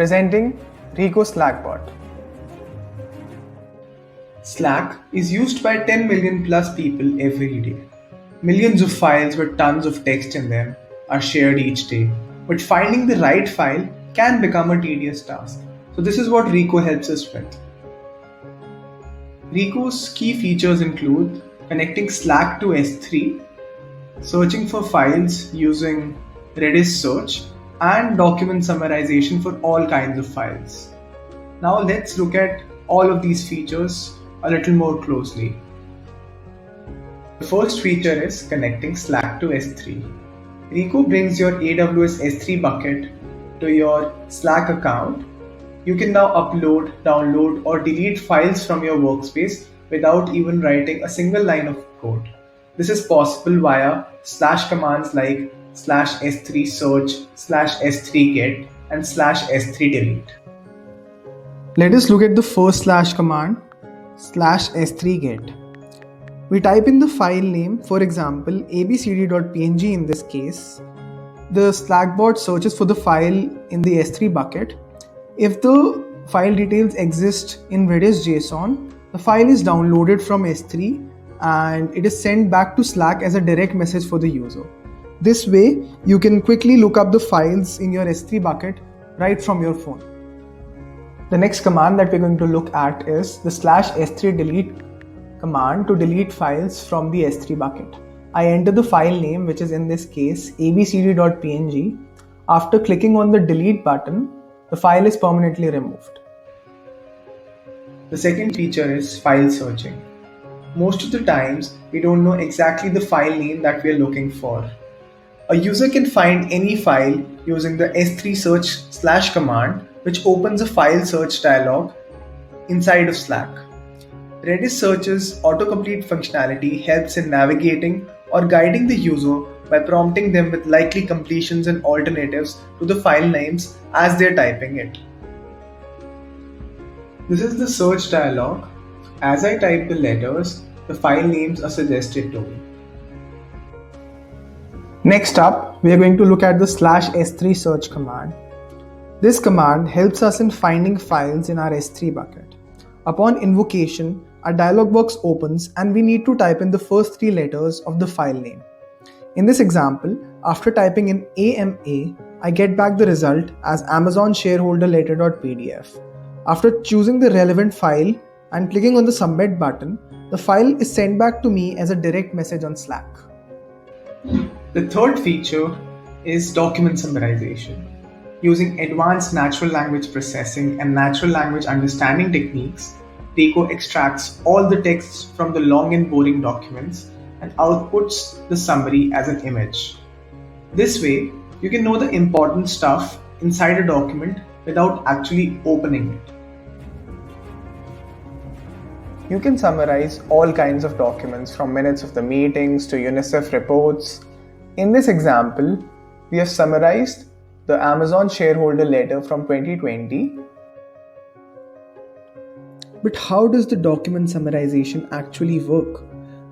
Presenting Reeko Slack Bot. Slack is used by 10 million plus people every day. Millions of files with tons of text in them are shared each day, but finding the right file can become a tedious task. So this is what Reeko helps us with. Reeko's key features include connecting Slack to S3, searching for files using Redis search, and document summarization for all kinds of files. Now let's look at all of these features a little more closely. The first feature is connecting Slack to S3. Reeko brings your AWS S3 bucket to your Slack account. You can now upload, download, or delete files from your workspace without even writing a single line of code. This is possible via slash commands like /s3 search, /s3 get, and /s3 delete. Let us look at the first slash command, /s3 get. We type in the file name, for example, abcd.png in this case. The Slack bot searches for the file in the S3 bucket. If the file details exist in Redis JSON, the file is downloaded from S3 and it is sent back to Slack as a direct message for the user. This way, you can quickly look up the files in your S3 bucket right from your phone. The next command that we're going to look at is the /s3 delete command to delete files from the S3 bucket. I enter the file name, which is in this case abcd.png. After clicking on the delete button, the file is permanently removed. The second feature is file searching. Most of the times, we don't know exactly the file name that we are looking for. A user can find any file using the S3 search / command, which opens a file search dialog inside of Slack. Redis search's autocomplete functionality helps in navigating or guiding the user by prompting them with likely completions and alternatives to the file names as they're typing it. This is the search dialog. As I type the letters, the file names are suggested to me. Next up, we are going to look at the /s3 search command. This command helps us in finding files in our S3 bucket. Upon invocation, a dialog box opens and we need to type in the first 3 letters of the file name. In this example, after typing in AMA, I get back the result as Amazon shareholder letter.pdf. After choosing the relevant file and clicking on the submit button, the file is sent back to me as a direct message on Slack. The third feature is document summarization. Using advanced natural language processing and natural language understanding techniques, Reeko extracts all the texts from the long and boring documents and outputs the summary as an image. This way, you can know the important stuff inside a document without actually opening it. You can summarize all kinds of documents from minutes of the meetings to UNICEF reports. In this example, we have summarized the Amazon shareholder letter from 2020. But how does the document summarization actually work?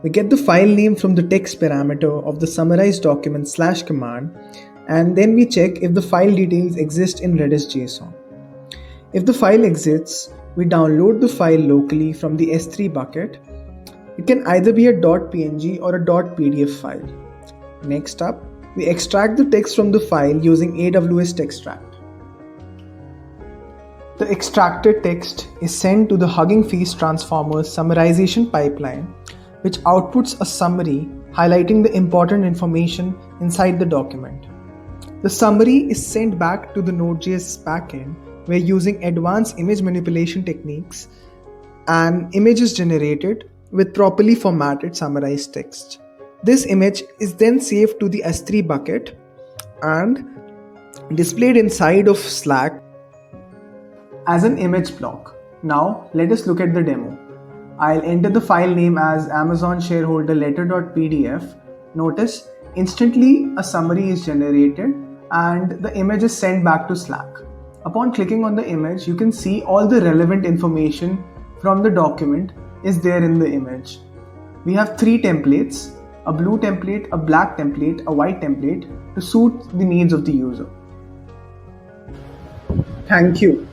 We get the file name from the text parameter of the summarized document / command, and then we check if the file details exist in Redis JSON. If the file exists, we download the file locally from the S3 bucket. It can either be a .png or a .pdf file. Next up, we extract the text from the file using AWS Textract. The extracted text is sent to the Hugging Face Transformer's summarization pipeline, which outputs a summary highlighting the important information inside the document. The summary is sent back to the Node.js backend, where using advanced image manipulation techniques, an image is generated with properly formatted summarized text. This image is then saved to the S3 bucket and displayed inside of Slack as an image block. Now let us look at the demo. I'll enter the file name as Amazon shareholder letter.pdf. Notice instantly a summary is generated and the image is sent back to Slack. Upon clicking on the image, you can see all the relevant information from the document is there in the image. We have 3 templates, a blue template, a black template, a white template to suit the needs of the user. Thank you.